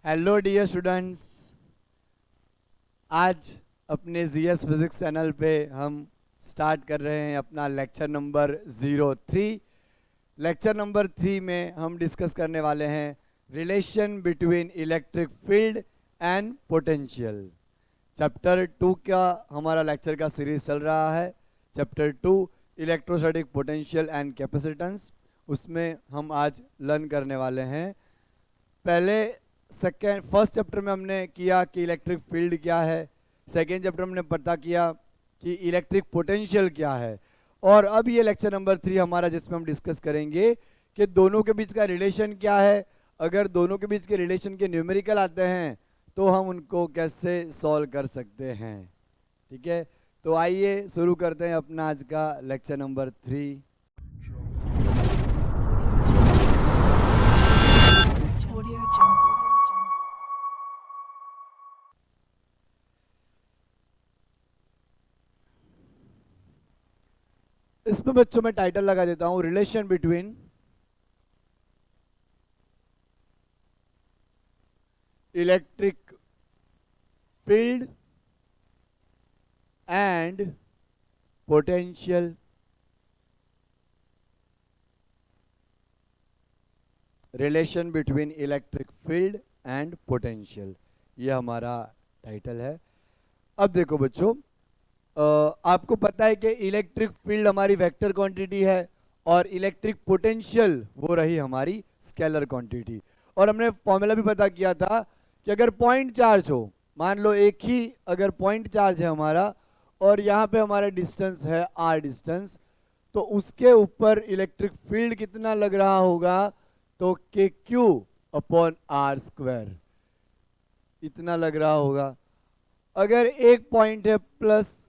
Hello dear students, आज अपने GS physics channel पे हम स्टार्ट कर रहे हैं अपना लेक्चर नंबर 03। लेक्चर नंबर 3 में हम डिस्कस करने वाले हैं relation between electric field and potential. Chapter 2 का हमारा लेक्चर का सीरीज चल रहा है। Chapter 2 electrostatic potential and capacitance, उसमें हम आज लर्न करने वाले हैं। पहले फर्स्ट चैप्टर में हमने किया कि इलेक्ट्रिक फील्ड क्या है, सेकेंड चैप्टर में हमने पता किया कि इलेक्ट्रिक पोटेंशियल क्या है, और अब ये लेक्चर नंबर 3 हमारा, जिसमें हम डिस्कस करेंगे कि दोनों के बीच का रिलेशन क्या है। अगर दोनों के बीच के रिलेशन के न्यूमेरिकल आते हैं तो हम उनको कैसे सॉल्व कर सकते हैं। ठीक है, तो आइए शुरू करते हैं अपना आज का लेक्चर नंबर 3। इसमें बच्चों में टाइटल लगा देता हूं, relation between electric field and potential. Relation between electric field and potential, ये हमारा टाइटल है। अब देखो बच्चों, आपको पता है कि इलेक्ट्रिक फील्ड हमारी वेक्टर क्वांटिटी है और इलेक्ट्रिक पोटेंशियल वो रही हमारी स्केलर क्वांटिटी। और हमने फॉर्मूला भी पता किया था कि अगर पॉइंट चार्ज हो, मान लो एक ही अगर पॉइंट चार्ज है हमारा और यहाँ पे हमारा डिस्टेंस है r डिस्टेंस, तो उसके ऊपर इलेक्ट्रिक फील्ड कितना लग रहा होगा, तो के क्यू अपॉन आर स्क्वायर इतना लग रहा होगा। अगर एक पॉइंट है प्लस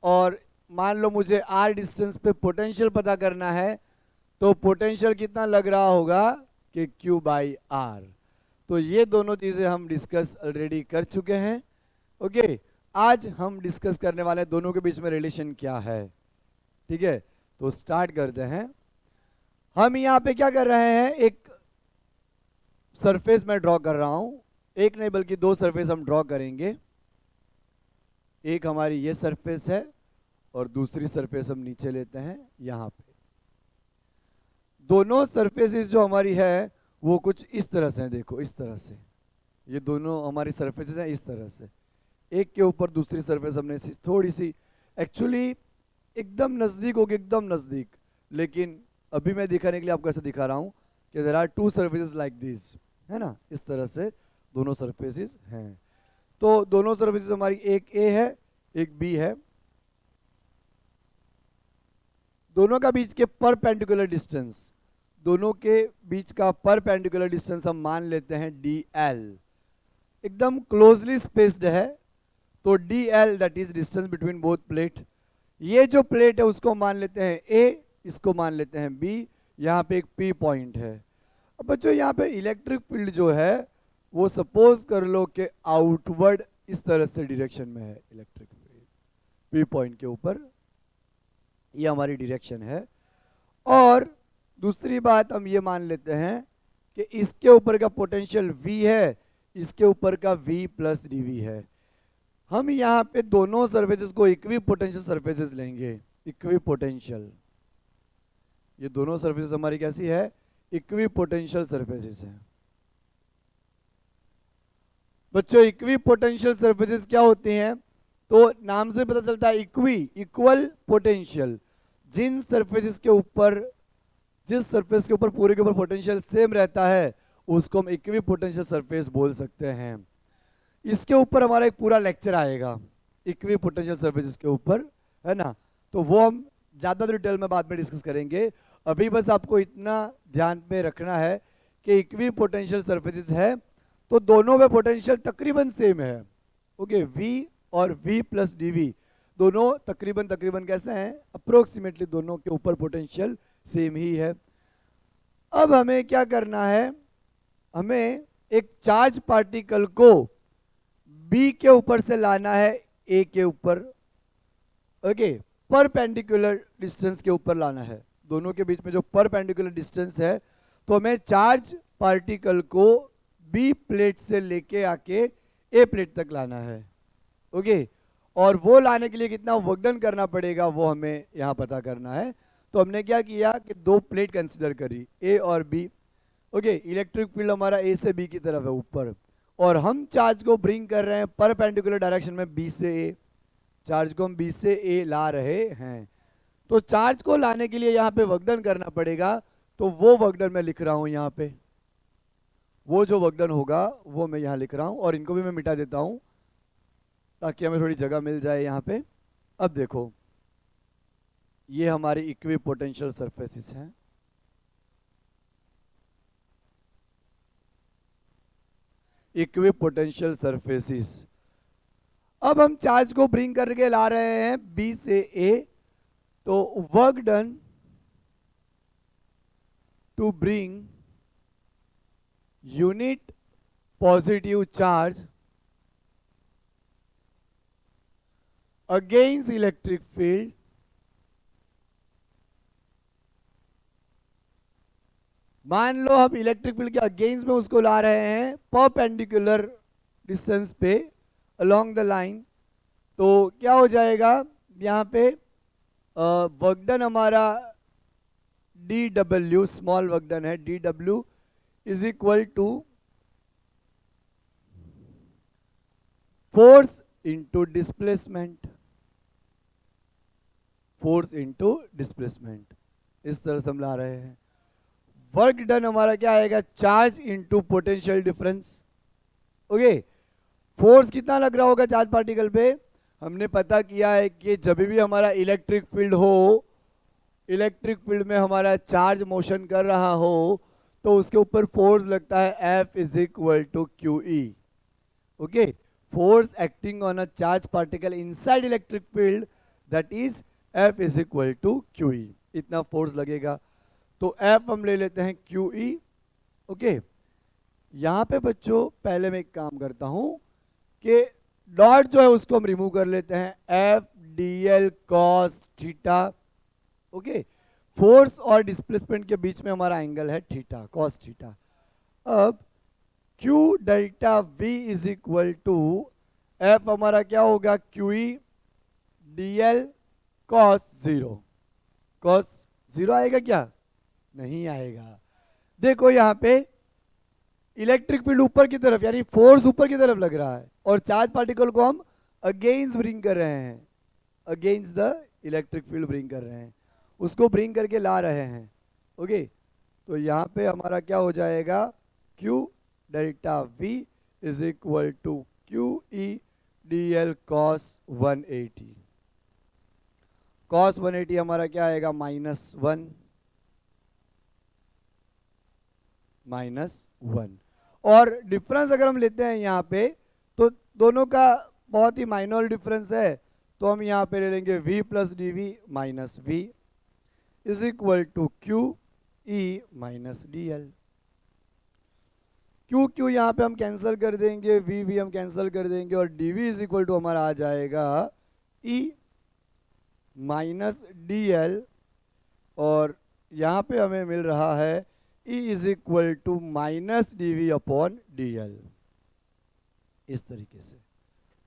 और मान लो मुझे r डिस्टेंस पे पोटेंशियल पता करना है, तो पोटेंशियल कितना लग रहा होगा, कि q बाई आर। तो ये दोनों चीज़ें हम डिस्कस ऑलरेडी कर चुके हैं। ओके, आज हम डिस्कस करने वाले हैं दोनों के बीच में रिलेशन क्या है। ठीक है, तो स्टार्ट करते हैं। हम यहाँ पे क्या कर रहे हैं, एक सरफेस में ड्रॉ कर रहा हूँ, एक नहीं बल्कि दो सरफेस हम ड्रॉ करेंगे। एक हमारी ये सरफेस है और दूसरी सरफेस हम नीचे लेते हैं यहाँ पे। दोनों सरफेसेस जो हमारी है वो कुछ इस तरह से हैं, देखो इस तरह से। ये दोनों हमारी सरफेसेस हैं इस तरह से, एक के ऊपर दूसरी सरफेस हमने थोड़ी सी एक्चुअली एकदम नज़दीक होगी, एकदम नज़दीक, लेकिन अभी मैं दिखाने के लिए आपको ऐसे दिखा रहा हूँ कि there are two surfaces like this, है ना, इस तरह से दोनों सरफेसेस हैं। तो दोनों सरफेसेस हमारी, एक ए है एक बी है। दोनों का बीच के परपेंडिकुलर डिस्टेंस, दोनों के बीच का परपेंडिकुलर डिस्टेंस हम मान लेते हैं dl। एकदम क्लोजली स्पेस्ड है, तो dl that is distance between both plate. ये जो प्लेट है उसको मान लेते हैं a, इसको मान लेते हैं b। यहाँ पे एक p पॉइंट है। अब बच्चों यहाँ पे इलेक्ट्रिक फील्ड जो है वो सपोज कर लो कि आउटवर्ड इस तरह से डायरेक्शन में है। इलेक्ट्रिक फील्ड p पॉइंट के ऊपर, ये हमारी डायरेक्शन है। और दूसरी बात हम ये मान लेते हैं कि इसके ऊपर का पोटेंशियल v है, इसके ऊपर का v प्लस dv है। हम यहाँ पे दोनों सरफेसेस को इक्वी पोटेंशियल सरफेसेस लेंगे। इक्वी पोटेंशियल, ये दोनों सरफेसेस हमारी कैसी है, इक्वी पोटेंशियल सरफेसेस हैं। बच्चों इक्वी पोटेंशियल सरफेसेस क्या होती हैं, तो नाम से पता चलता है इक्वी, इक्वल पोटेंशियल। जिन सरफेसेस के ऊपर, जिस सरफेस के ऊपर पूरे के ऊपर पोटेंशियल सेम रहता है उसको हम इक्वी पोटेंशियल सरफेस बोल सकते हैं। इसके ऊपर हमारा एक पूरा लेक्चर आएगा इक्वी पोटेंशियल सरफेसेस के ऊपर, है ना, तो वो हम ज़्यादा डिटेल में बाद में डिस्कस करेंगे। अभी बस आपको इतना ध्यान में रखना है कि इक्वी पोटेंशियल सरफेसेस है तो दोनों में पोटेंशियल तकरीबन सेम है। ओके, v और v प्लस dv दोनों तकरीबन कैसे हैं, अप्रोक्सीमेटली दोनों के ऊपर पोटेंशियल सेम ही है। अब हमें क्या करना है, हमें एक चार्ज पार्टिकल को B के ऊपर से लाना है A के ऊपर। ओके, परपेंडिकुलर डिस्टेंस के ऊपर लाना है, दोनों के बीच में जो परपेंडिकुलर डिस्टेंस है, तो हमें चार्ज पार्टिकल को बी प्लेट से लेके आके ए प्लेट तक लाना है। ओके, और वो लाने के लिए कितना वर्क डन करना पड़ेगा वो हमें यहाँ पता करना है। तो हमने क्या किया कि दो प्लेट कंसिडर करी, ए और बी। ओके, इलेक्ट्रिक फील्ड हमारा ए से बी की तरफ है ऊपर, और हम चार्ज को ब्रिंग कर रहे हैं परपेंडिकुलर डायरेक्शन में बी से ए। चार्ज को हम बी से ए ला रहे हैं, तो चार्ज को लाने के लिए यहाँ पे वर्क डन करना पड़ेगा। तो वो वर्क डन मैं लिख रहा हूँ यहाँ पे, वो जो वर्क डन होगा वो मैं यहाँ लिख रहा हूँ, और इनको भी मैं मिटा देता हूँ ताकि हमें थोड़ी जगह मिल जाए यहाँ पे। अब देखो, ये हमारी इक्वी पोटेंशियल सरफेसेस हैं। Equi potential surfaces. अब हम चार्ज को ब्रिंग करके ला रहे हैं बी से ए, तो work done to bring unit positive charge against electric field मान लो हम इलेक्ट्रिक फील्ड के अगेंस्ट में उसको ला रहे हैं परपेंडिकुलर डिस्टेंस पे अलोंग द लाइन, तो क्या हो जाएगा यहाँ पे वर्क डन हमारा D W, small work done है, D W is equal to force into displacement, force into displacement, इस तरह से हम ला रहे हैं। वर्क डन हमारा क्या आएगा, charge into potential difference. Okay, force कितना लग रहा होगा चार्ज पार्टिकल पे, हमने पता किया है कि जब भी हमारा इलेक्ट्रिक फील्ड हो, इलेक्ट्रिक फील्ड में हमारा चार्ज मोशन कर रहा हो, तो उसके ऊपर फोर्स लगता है F is equal to Q E. Okay, force acting on a charge particle inside electric field, that is F is equal to Q E, इतना फोर्स लगेगा। तो F हम ले लेते हैं क्यू ई। ओके, यहां पे बच्चों पहले मैं एक काम करता हूं कि डॉट जो है उसको हम रिमूव कर लेते हैं, F dl cos theta. Okay, force और डिस्प्लेसमेंट के बीच में हमारा एंगल है थीटा, cos थीटा। अब Q delta V is equal to F हमारा क्या होगा, Q E dl cos zero. cos zero आएगा क्या, नहीं आएगा। देखो यहाँ पे इलेक्ट्रिक फील्ड ऊपर की तरफ, यानी फोर्स ऊपर की तरफ लग रहा है, और चार्ज पार्टिकल को हम अगेंस्ट ब्रिंग कर रहे हैं, against the electric field bring कर रहे हैं, उसको ब्रिंग करके ला रहे हैं। ओके, तो यहाँ पे हमारा क्या हो जाएगा, Q delta V is equal to Q E D L cos 180। Cos 180 हमारा क्या आएगा, -1, -1। और डिफरेंस अगर हम लेते हैं यहाँ पे, तो दोनों का बहुत ही माइनर डिफरेंस है, तो हम यहाँ पे ले लेंगे v plus D V minus V is equal to Q E minus D L. Q Q यहाँ पे हम कैंसिल कर देंगे, वी वी हम कैंसिल कर देंगे, और D V is equal to हमारा आ जाएगा ई माइनस डी एल, और यहाँ पे हमें मिल रहा है E is equal to minus D V upon D L, इस तरीके से।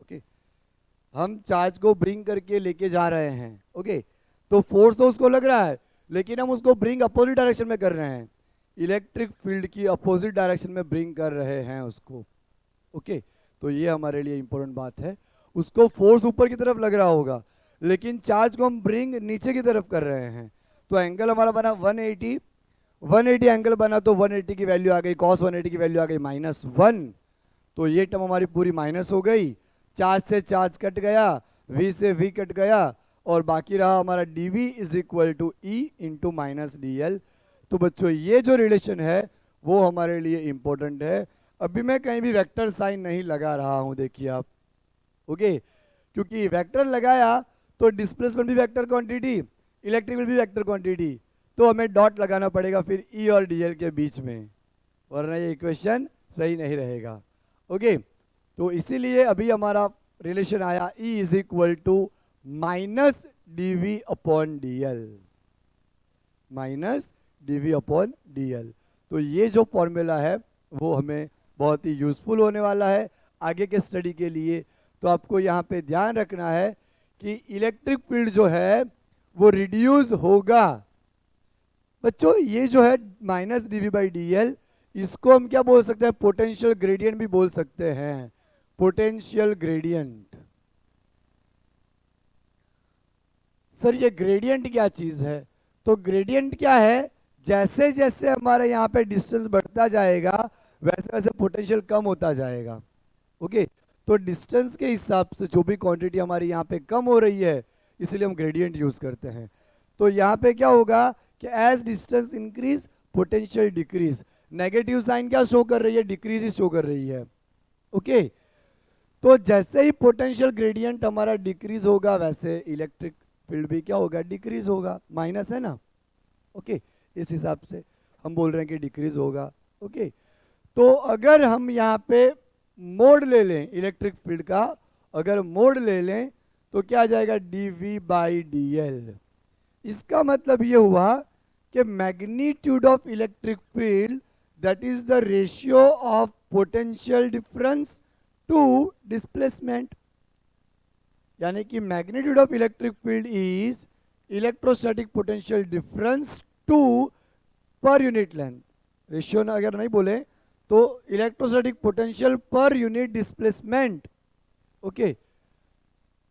ओके, हम चार्ज को ब्रिंग करके लेके जा रहे हैं। ओके, तो फोर्स तो उसको लग रहा है, लेकिन हम उसको ब्रिंग अपोजिट डायरेक्शन में कर रहे हैं, इलेक्ट्रिक फील्ड की अपोजिट डायरेक्शन में ब्रिंग कर रहे हैं उसको। ओके, तो ये हमारे लिए इंपॉर्टेंट बात है। उसको फोर्स ऊपर की तरफ लग रहा होगा, लेकिन चार्ज को हम ब्रिंग नीचे की तरफ कर रहे हैं, तो एंगल हमारा बना 180 एंगल बना, तो 180 की वैल्यू आ गई, cos 180 की वैल्यू आ गई -1, तो ये टर्म हमारी पूरी माइनस हो गई, चार्ज से चार्ज कट गया, v से v कट गया, और बाकी रहा हमारा dv is equal to E into minus D L. तो बच्चों ये जो रिलेशन है वो हमारे लिए इंपॉर्टेंट है। अभी मैं कहीं भी वेक्टर साइन नहीं लगा रहा हूँ, देखिए आप। ओके, क्योंकि वेक्टर लगाया तो डिस्प्लेसमेंट भी वेक्टर क्वांटिटी, इलेक्ट्रिक फील्ड भी वेक्टर क्वांटिटी, तो हमें डॉट लगाना पड़ेगा फिर E और DL के बीच में, वरना ये इक्वेशन सही नहीं रहेगा। ओके, तो इसीलिए अभी हमारा रिलेशन आया E is equal to minus D V upon D L, minus D V upon D L. तो ये जो फॉर्मूला है वो हमें बहुत ही यूजफुल होने वाला है आगे के स्टडी के लिए। तो आपको यहाँ पे ध्यान रखना है कि इलेक्ट्रिक फील्ड जो है वो रिड्यूस होगा। बच्चों ये जो है माइनस dV/dl, इसको हम क्या बोल सकते हैं, पोटेंशियल ग्रेडियंट भी बोल सकते हैं, पोटेंशियल ग्रेडियंट। सर ये ग्रेडियंट क्या चीज है? तो ग्रेडियंट क्या है, जैसे जैसे हमारा यहाँ पे डिस्टेंस बढ़ता जाएगा वैसे वैसे पोटेंशियल कम होता जाएगा। ओके, तो डिस्टेंस के हिसाब से जो भी क्वांटिटी हमारी यहाँ पे कम हो रही है इसलिए हम ग्रेडियंट यूज करते हैं। तो यहाँ पे क्या होगा कि as distance increase potential decrease, negative sign क्या शो कर रही है, डिक्रीज ही शो कर रही है। ओके, तो जैसे ही पोटेंशियल ग्रेडियंट हमारा डिक्रीज होगा वैसे इलेक्ट्रिक फील्ड भी क्या होगा, डिक्रीज होगा, माइनस है ना। ओके, इस हिसाब से हम बोल रहे हैं कि डिक्रीज होगा। ओके, तो अगर हम यहाँ पे मोड ले लें इलेक्ट्रिक फील्ड का, अगर मोड ले लें तो क्या आ जाएगा, dV/dl। इसका मतलब ये हुआ कि magnitude of electric field that is the ratio of potential difference to displacement, यानी कि magnitude of electric field is electrostatic potential difference to per unit length. Ratio अगर नहीं बोले तो electrostatic potential per unit displacement, okay,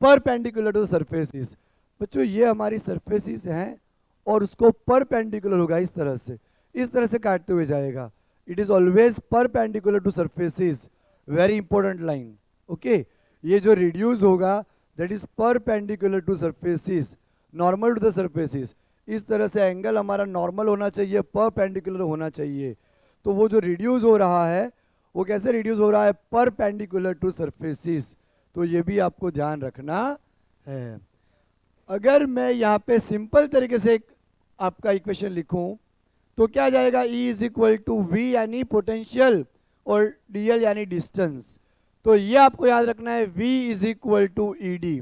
perpendicular to surfaces. बच्चों ये हमारी surfaces हैं और उसको परपेंडिकुलर होगा, इस तरह से काटते हुए जाएगा। It is always perpendicular to surfaces, very important line. Okay, ये जो रिड्यूस होगा that is perpendicular to surfaces, normal to the surfaces. इस तरह से एंगल हमारा नॉर्मल होना चाहिए, परपेंडिकुलर होना चाहिए। तो वो जो रिड्यूस हो रहा है वो कैसे रिड्यूस हो रहा है, परपेंडिकुलर टू सरफेसिस। तो ये भी आपको ध्यान रखना है। अगर मैं यहाँ पे सिंपल तरीके से आपका इक्वेशन लिखूं तो क्या जाएगा, E is equal to V यानी पोटेंशियल और dl यानी डिस्टेंस। तो ये आपको याद रखना है, V is equal to ED।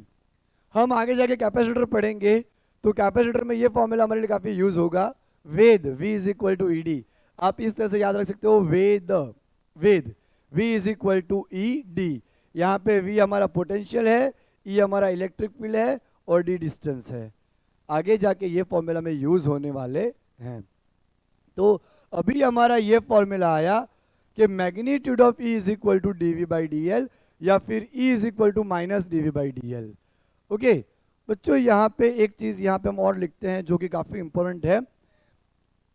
हम आगे जाके कैपेसिटर पढ़ेंगे तो कैपेसिटर में ये फॉर्मूला हमारे लिए काफी यूज होगा, वेद, V is equal to ED। आप इस तरह से याद रख सकते हो, वेद V is equal to ED। यहाँ पे V हमारा पोटेंशियल है, E हमारा इलेक्ट्रिक फील्ड है और D डिस्टेंस है। आगे जाके ये फॉर्मूला में यूज होने वाले हैं। तो अभी हमारा ये फॉर्मूला आया कि magnitude of E is equal to dV/dl या फिर E is equal to minus dV/dl। Okay बच्चों, यहाँ पे एक चीज यहाँ पे हम और लिखते हैं जो कि काफी इंपॉर्टेंट है।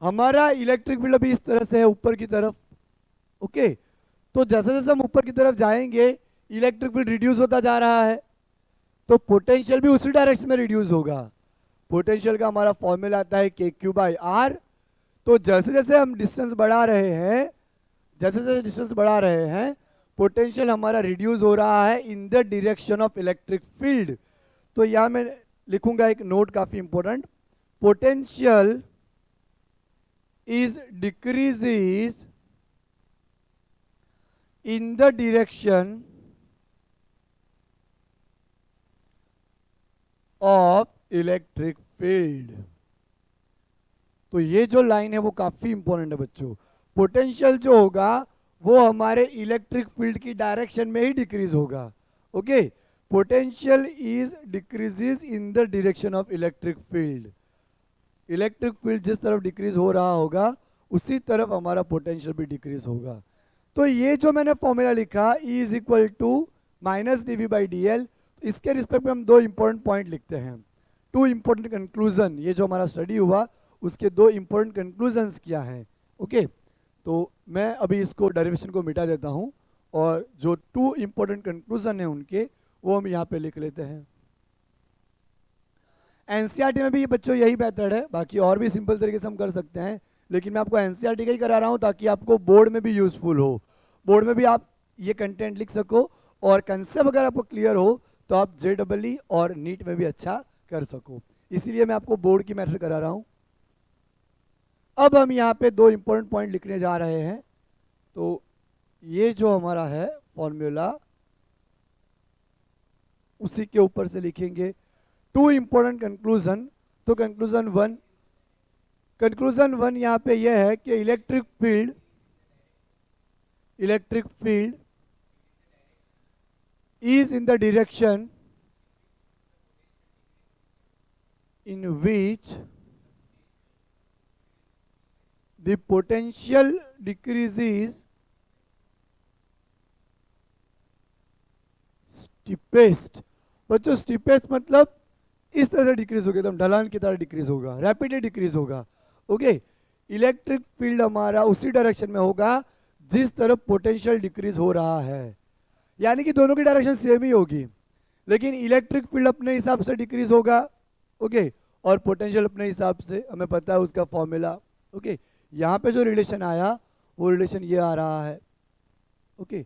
हमारा इलेक्ट्रिक फील्ड अभी इस तरह से है, ऊपर की तरफ। ओके, तो जैसे जैसे हम ऊपर की तरफ जाएंगे इलेक्ट्रिक फील्ड रिड्यूस होता जा रहा है, तो पोटेंशियल भी उसी डायरेक्शन में रिड्यूस होगा। पोटेंशियल का हमारा फॉर्मूला आता है KQ/R। तो जैसे जैसे हम डिस्टेंस बढ़ा रहे हैं, जैसे जैसे डिस्टेंस बढ़ा रहे हैं, पोटेंशियल हमारा रिड्यूस हो रहा है in the direction of electric field. तो यहां मैं लिखूंगा एक नोट काफी important, potential is decreases in the direction of electric field। तो ये जो लाइन है वो काफी इंपॉर्टेंट है बच्चों। पोटेंशियल जो होगा वो हमारे इलेक्ट्रिक फील्ड की डायरेक्शन में ही डिक्रीज होगा। Okay, potential is decreases in the direction of electric field. Electric field जिस तरफ डिक्रीज हो रहा होगा उसी तरफ हमारा पोटेंशियल भी डिक्रीज होगा। तो ये जो मैंने फॉर्मूला लिखा E is equal to minus dV/dl, इसके रिस्पेक्ट में हम दो इंपॉर्टेंट पॉइंट लिखते हैं, टू इंपॉर्टेंट कंक्लूजन। ये जो हमारा स्टडी हुआ उसके दो इंपॉर्टेंट कंक्लूजन्स क्या हैं। ओके, तो मैं अभी इसको डेरिवेशन को मिटा देता हूँ और जो टू इंपॉर्टेंट कंक्लूजन है उनके वो हम यहाँ पे लिख लेते हैं। एनसीईआरटी में भी ये बच्चों यही मेथड है, बाकी और भी सिंपल तरीके से हम कर सकते हैं, लेकिन मैं आपको एनसीईआरटी का ही करा रहा हूँ ताकि आपको बोर्ड में भी यूजफुल हो, बोर्ड में भी आप ये कंटेंट लिख सको और कंसेप्ट अगर आपको क्लियर हो तो आप JEE और नीट में भी अच्छा कर सको, इसीलिए मैं आपको बोर्ड की मेथड करा रहा हूँ। अब हम यहाँ पे दो इंपॉर्टेंट पॉइंट लिखने जा रहे हैं। तो ये जो हमारा है फॉर्मूला उसी के ऊपर से लिखेंगे टू इंपॉर्टेंट कंक्लूजन। तो कंक्लूजन वन यहाँ पे यह है कि electric field electric field is in the direction in which the potential decreases steepest. बच्चों स्टीपेस्ट मतलब इस तरह से डिक्रीज होगा, एकदम ढलान की तरह डिक्रीज होगा, रैपिडली डिक्रीज होगा. ओके, इलेक्ट्रिक फील्ड हमारा उसी डायरेक्शन में होगा जिस तरफ पोटेंशियल डिक्रीज हो रहा है. यानी कि दोनों की डायरेक्शन सेम ही होगी, लेकिन इलेक्ट्रिक फील्ड अपने हिसाब से डिक्रीज होगा. ओके, और पोटेंशियल अपने हिसाब से, हमें पता है उसका फॉर्मूला. ओके, यहाँ पे जो रिलेशन आया वो रिलेशन ये आ रहा है. ओके,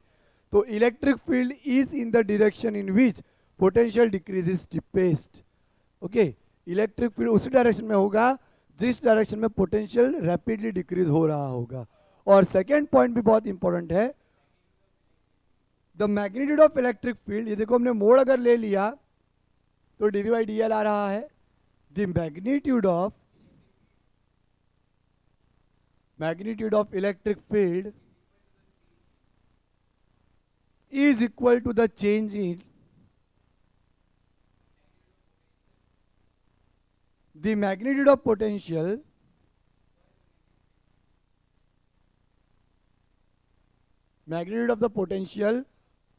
तो electric field is in the direction in which potential decrease is steepest. Okay, electric field उसी डायरेक्शन में होगा जिस डायरेक्शन में पोटेंशियल रैपिडली डिक्रीज हो रहा होगा. और सेकेंड पॉइंट भी बहुत इंपॉर्टेंट है, the magnitude of electric field. ये देखो हमने मोड अगर ले लिया तो डीवी बाई डी एल आ रहा है. The magnitude of electric field is equal to the change in the magnitude of potential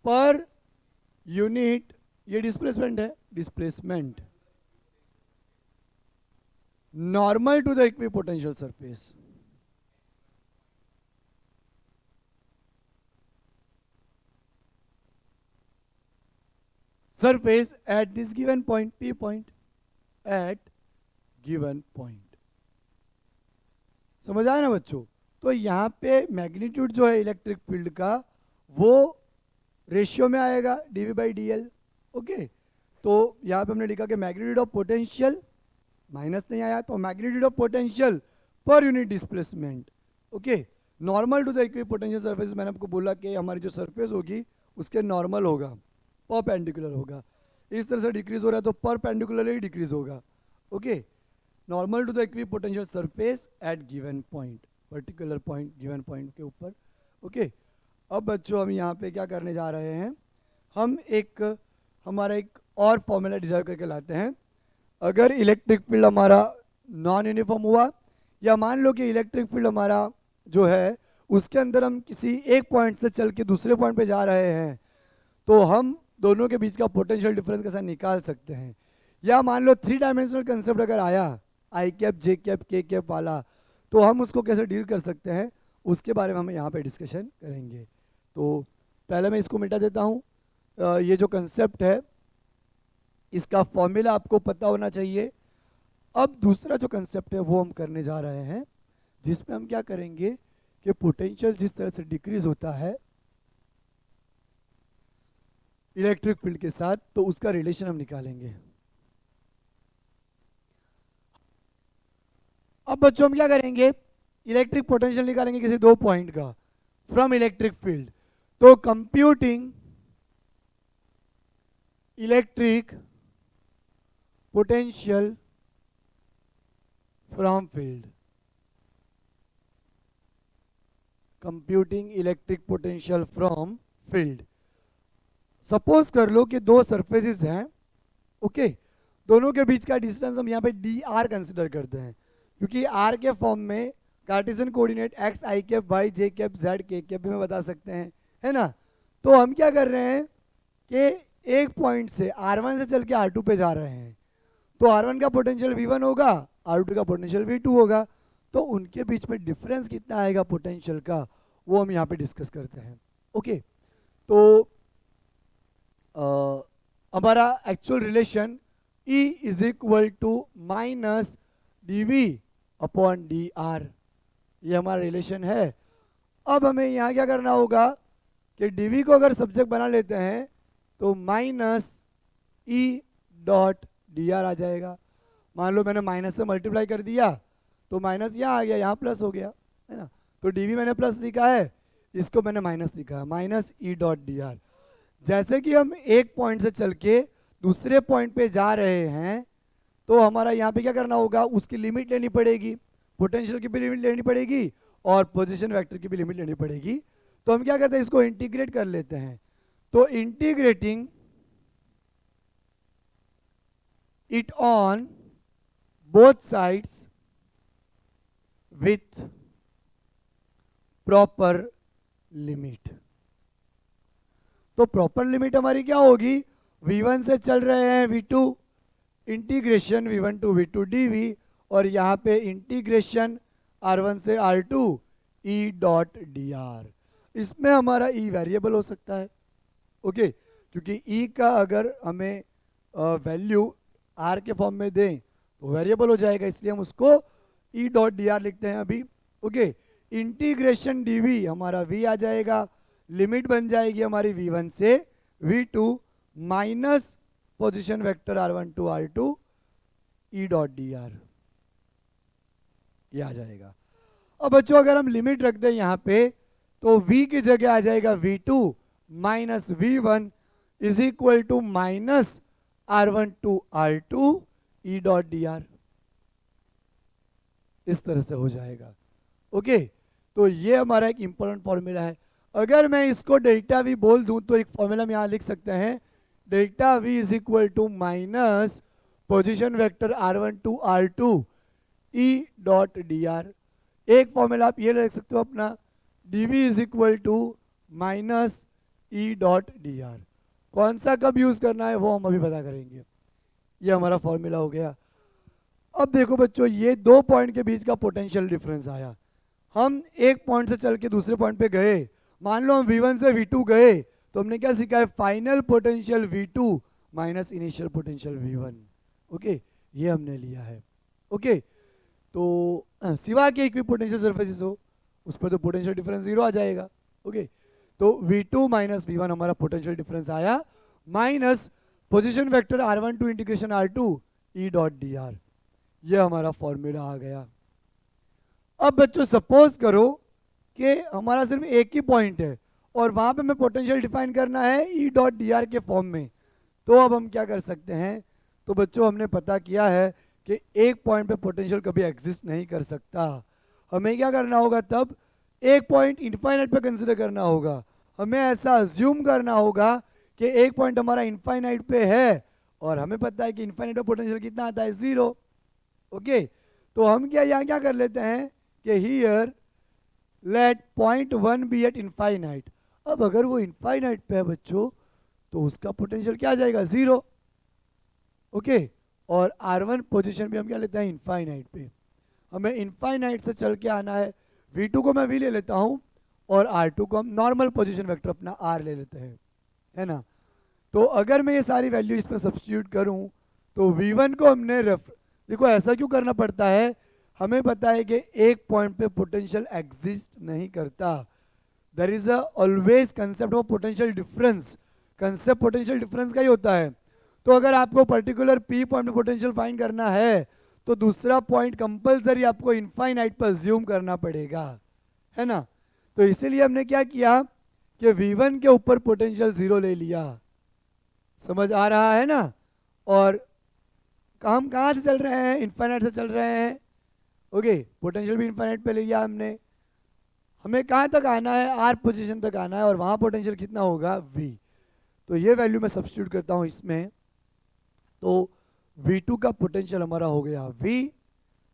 per unit. ये डिस्प्लेसमेंट है, displacement normal to the equipotential surface. Surface at this given point, P point at given point. समझ आया ना बच्चों? तो यहाँ पे magnitude जो है इलेक्ट्रिक फील्ड का वो रेशियो में आएगा dV by D L. Okay, तो यहाँ पे हमने लिखा कि मैग्नीट्यूड ऑफ पोटेंशियल, माइनस नहीं आया, तो magnitude of potential per unit displacement. Okay, normal to the equipotential surface. मैंने आपको बोला कि हमारी जो सरफेस होगी उसके नॉर्मल होगा, परपेंडिकुलर होगा. इस तरह से डिक्रीज हो रहा है तो परपेंडिकुलरली डिक्रीज होगा. Okay, normal to the equipotential surface at given point, particular point, given point के ऊपर. ओके, अब बच्चों हम यहाँ पे क्या करने जा रहे हैं, हम हमारा एक और फॉर्मूला डिराइव करके लाते हैं. अगर इलेक्ट्रिक फील्ड हमारा नॉन यूनिफॉर्म हुआ, या मान लो कि इलेक्ट्रिक फील्ड हमारा जो है उसके अंदर हम किसी एक पॉइंट से चल के दूसरे पॉइंट पे जा रहे हैं, तो हम दोनों के बीच का पोटेंशियल डिफरेंस कैसे निकाल सकते हैं. या मान लो 3 डायमेंशनल कंसेप्ट अगर आया, आई कैप, जे कैप, के कैप वाला, तो हम उसको कैसे डील कर सकते हैं उसके बारे में हम यहाँ पे डिस्कशन करेंगे. तो पहले मैं इसको मिटा देता हूँ. ये जो कंसेप्ट है इसका फॉर्मूला आपको पता होना चाहिए. अब दूसरा जो कंसेप्ट है वो हम करने जा रहे हैं, जिसमें हम क्या करेंगे कि पोटेंशियल जिस तरह से डिक्रीज होता है इलेक्ट्रिक फील्ड के साथ, तो उसका रिलेशन हम निकालेंगे. अब बच्चों हम क्या करेंगे, इलेक्ट्रिक पोटेंशियल निकालेंगे किसी 2 पॉइंट का फ्रॉम इलेक्ट्रिक फील्ड. तो computing electric potential from field, computing electric potential from field. Suppose कर लो कि 2 सरफेसेस हैं. ओके, दोनों के बीच का डिस्टेंस हम यहाँ पे dr कंसिडर करते हैं, क्योंकि r के फॉर्म में Cartesian coordinate x i cap, y j cap, z k cap भी मैं बता सकते हैं, है ना. तो हम क्या कर रहे हैं कि एक पॉइंट से r1 से चल के r2 पे जा रहे हैं, तो r1 का पोटेंशियल v1 होगा, r2 का पोटेंशियल v2 होगा. तो उनके बीच में डिफरेंस कितना आएगा पोटेंशियल का, वो हम यहाँ पे डिस्कस करते हैं. ओके, तो हमारा actual relation E is equal to minus dV upon dr, ये हमारा रिलेशन है. अब हमें यहाँ क्या करना होगा कि dV को अगर सब्जेक्ट बना लेते हैं तो माइनस E डॉट dr आ जाएगा. मान लो मैंने माइनस से मल्टीप्लाई कर दिया तो माइनस यहाँ आ गया, यहाँ प्लस हो गया, है ना. तो dV मैंने प्लस लिखा है, इसको मैंने माइनस लिखा है, माइनस E डॉट dr. जैसे कि हम एक पॉइंट से चल के दूसरे पॉइंट पे जा रहे हैं, तो हमारा यहाँ पे क्या करना होगा, उसकी लिमिट लेनी पड़ेगी, पोटेंशियल की भी लिमिट लेनी पड़ेगी और पोजीशन वेक्टर की भी लिमिट लेनी पड़ेगी. तो हम क्या करते हैं, इसको इंटीग्रेट कर लेते हैं। तो integrating it on both sides with proper limit. तो प्रॉपर लिमिट हमारी क्या होगी, v1 से चल रहे हैं v2, integration v1 to v2 dv, और यहाँ पे इंटीग्रेशन r1 से r2 e डॉट dr। इसमें हमारा e वेरिएबल हो सकता है, ओके, क्योंकि e का अगर हमें वैल्यू r के फॉर्म में दें तो वेरिएबल हो जाएगा, इसलिए हम उसको e डॉट dr लिखते हैं अभी, ओके। इंटीग्रेशन dv हमारा v आ जाएगा, लिमिट बन जाएगी हमारी v1 से v2 minus position vector r1 to r2 e dot dr, ये आ जाएगा। अब बच्चों अगर हम लिमिट रख दें यहाँ पे तो v की जगह आ जाएगा v2 minus v1 is equal to minus r1 to r2 e dot dr, इस तरह से हो जाएगा, ओके। तो ये हमारा एक इंपॉर्टेंट फॉर्मूला है। अगर मैं इसको डेल्टा वी बोल दूं तो एक फॉर्मूला में यहां लिख सकते हैं, delta V is equal to minus position vector r1 to r2 e dot dr। एक फॉर्मूला आप ये लिख सकते हो अपना, dv is equal to minus e dot dr। कौन सा कब यूज करना है वो हम अभी पता करेंगे। ये हमारा फॉर्मूला हो गया। अब देखो बच्चों, ये दो पॉइंट के बीच का पोटेंशियल डिफरेंस आया। हम एक पॉइंट से चल के दूसरे पॉइंट पे गए, मान लो हम v1 से v2 गए तो हमने क्या सीखा है, final potential v2 minus initial potential v1, okay, ये हमने लिया है, ओके। तो सिवा के इक्वी पोटेंशियल सरफेसेस हो उस पर तो पोटेंशियल डिफरेंस जीरो आ जाएगा, ओके। तो v2 माइनस v1 हमारा पोटेंशियल डिफरेंस आया, minus position vector r1 to integration r2 e dot dr, ये हमारा फॉर्मूला आ गया। अब बच्चों सपोज करो कि हमारा सिर्फ एक ही पॉइंट है और वहां पे हमें पोटेंशियल डिफाइन करना है ई डॉट डी आर के फॉर्म में, तो अब हम क्या कर सकते हैं, तो बच्चों हमने पता किया है कि एक पॉइंट पे पोटेंशियल कभी एग्जिस्ट नहीं कर सकता। हमें क्या करना होगा, तब एक पॉइंट इनफाइनाइट पे कंसिडर करना होगा। हमें ऐसा अज्यूम करना होगा कि एक पॉइंट हमारा इनफाइनाइट पे है और हमें पता है कि इनफाइनाइट पे पोटेंशियल कितना आता है, जीरो, ओके। तो हम क्या यहाँ क्या कर लेते हैं कि here let point 1 be at infinite. अब अगर वो इनफाइनाइट पे है बच्चों तो उसका पोटेंशियल क्या आ जाएगा, जीरो, ओके। और r1 पोजीशन भी हम क्या लेते हैं, इनफाइनाइट पे। हमें इनफाइनाइट से चल के आना है, v2 को मैं v ले लेता हूँ और r2 को हम नॉर्मल पोजीशन वेक्टर अपना r ले लेते हैं, है ना। तो अगर मैं ये सारी वैल्यू इसमें सब्स्टिट्यूट करूँ तो v1 को हमने देखो ऐसा क्यों करना पड़ता है, हमें पता है कि एक पॉइंट पे पोटेंशियल एग्जिस्ट नहीं करता। There is a always concept of potential difference, concept potential difference का ही होता है। तो अगर आपको पर्टिकुलर पी पॉइंट पे पोटेंशियल फाइंड करना है तो दूसरा पॉइंट कंपलसरी आपको इनफाइनाइट पर अज्यूम करना पड़ेगा, है ना। तो इसीलिए हमने क्या किया कि v1 के ऊपर पोटेंशियल जीरो ले लिया, समझ आ रहा है ना। और हम कहाँ से चल रहे हैं, इनफाइनाइट से चल रहे हैं, ओके। पोटेंशियल भी इनफाइनाइट पे ले लिया हमने। हमें कहाँ तक आना है, आर पोजीशन तक आना है और वहाँ पोटेंशियल कितना होगा, v। तो ये वैल्यू मैं सब्स्टिट्यूट करता हूँ इसमें, तो v2 का पोटेंशियल हमारा हो गया v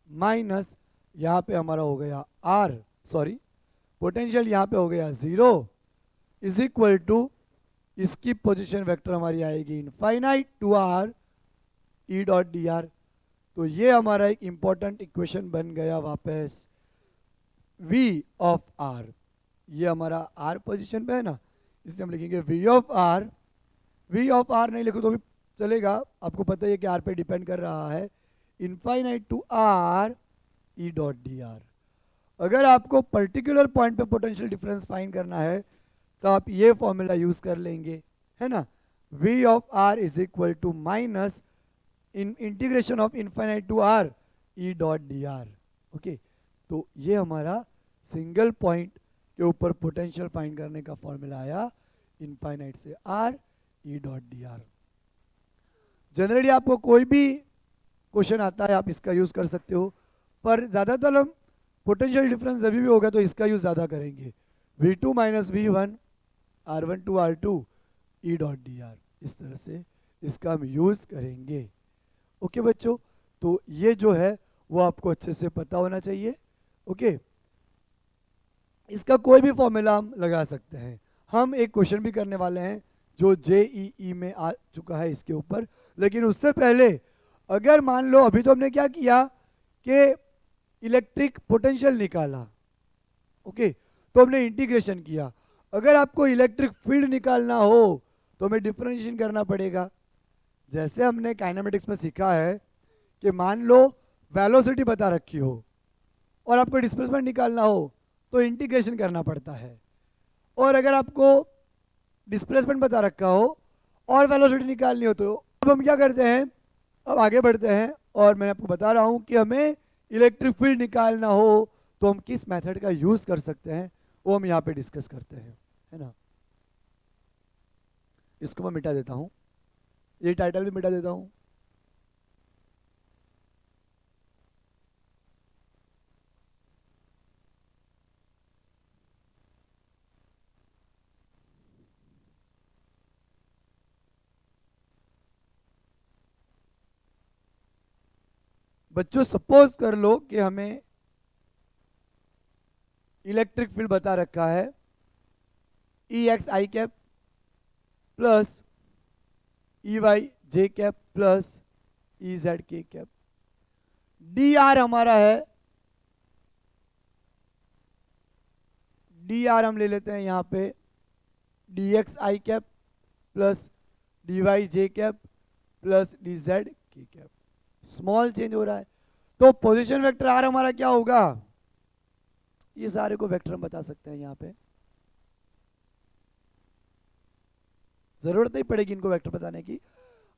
माइनस यहाँ पे हमारा हो गया r, सॉरी पोटेंशियल यहाँ पे हो गया जीरो, इज इक्वल टू इसकी पोजीशन वेक्टर हमारी आएगी infinite to r E dot D R. तो ये हमारा एक इंपॉर्टेंट इक्वेशन बन गया वापस, v ऑफ r, ये हमारा r पोजीशन पे है ना, इसलिए हम लिखेंगे v of r। v of r नहीं लिखो तो भी चलेगा, आपको पता है कि r पे डिपेंड कर रहा है, infinite to r E dot D R. अगर आपको पर्टिकुलर पॉइंट पे पोटेंशियल डिफरेंस फाइंड करना है तो आप ये फॉर्मूला यूज कर लेंगे, है ना। v of r is equal to minus in integration of infinite to r E dot D R, okay. तो ये हमारा सिंगल पॉइंट के ऊपर पोटेंशियल फाइंड करने का फॉर्मूला आया, इनफाइनाइट से r E dot D are. Generally आपको कोई भी क्वेश्चन आता है आप इसका यूज कर सकते हो, पर ज़्यादातर हम पोटेंशियल डिफरेंस जब भी होगा तो इसका यूज ज़्यादा करेंगे। V2 minus V1 R1 to R2 E dot D R, इस तरह से इसका हम यूज़ करेंगे। ओके बच्चों, तो ये जो है वो आपको अच्छे से पता होना चाहिए। ओके, इसका कोई भी फॉर्मूला हम लगा सकते हैं। हम एक क्वेश्चन भी करने वाले हैं जो JEE में आ चुका है इसके ऊपर, लेकिन उससे पहले अगर मान लो अभी तो हमने क्या किया कि इलेक्ट्रिक पोटेंशियल निकाला, ओके, तो हमने इंटीग्रेशन किया। अगर आपको इलेक्ट्रिक फील्ड निकालना हो तो हमें डिफरेंशिएशन करना पड़ेगा। जैसे हमने काइनेमेटिक्स में सीखा है कि मान लो वेलोसिटी बता रखी हो और आपको डिस्प्लेसमेंट निकालना हो तो इंटीग्रेशन करना पड़ता है, और अगर आपको डिस्प्लेसमेंट बता रखा हो और वेलोसिटी निकालनी हो तो अब हम क्या करते हैं, अब आगे बढ़ते हैं और मैं आपको बता रहा हूं कि हमें इलेक्ट्रिक फील्ड निकालना हो तो हम किस मेथड का यूज कर सकते हैं वो हम यहाँ पे डिस्कस करते हैं, है ना। इसको मैं मिटा देता हूँ, ये टाइटल भी मिटा देता हूँ। बच्चों सपोज कर लो कि हमें इलेक्ट्रिक फील्ड बता रखा है EX I cap plus EY J cap plus EZ K cap. DR हमारा है, DR हम ले लेते हैं यहाँ पे DX I cap plus DY J cap plus DZ K cap. Small change हो रहा है तो पोजीशन वेक्टर R हमारा क्या होगा, ये सारे को वेक्टर हम बता सकते हैं यहाँ पे, जरूरत नहीं पड़ेगी इनको वेक्टर बताने की।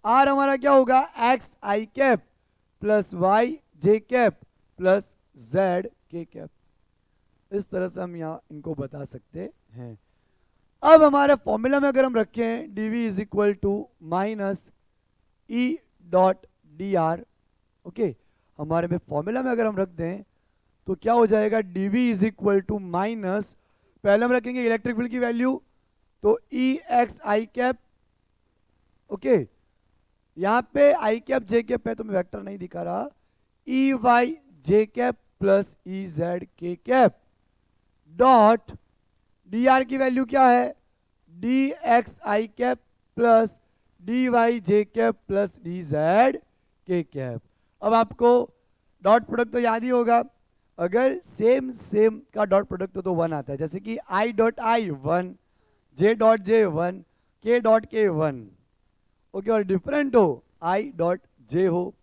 R हमारा क्या होगा x I cap plus Y J cap plus Z K cap. इस तरह से हम यहाँ इनको बता सकते हैं। अब हमारे फॉर्मूला में अगर हम रखें dv is equal to minus E dot D R, okay, हमारे में फॉर्मूला में अगर हम रख दें तो क्या हो जाएगा, dv is equal to minus, पहले हम रखेंगे इलेक्ट्रिक फील्ड की वैल्यू तो E X I cap, okay, यहाँ पे आई कैप जे कैप है तो मैं वेक्टर नहीं दिखा रहा, E Y J cap plus E Z K cap dot D are की वैल्यू क्या है, D X I cap plus D Y J cap plus D Z K cap. अब आपको डॉट प्रोडक्ट तो याद ही होगा, अगर सेम सेम का डॉट प्रोडक्ट तो 1 आता है, जैसे कि I dot I 1, J dot J 1, के डॉट के 1, ओके, और डिफरेंट हो आई डॉट जे हो,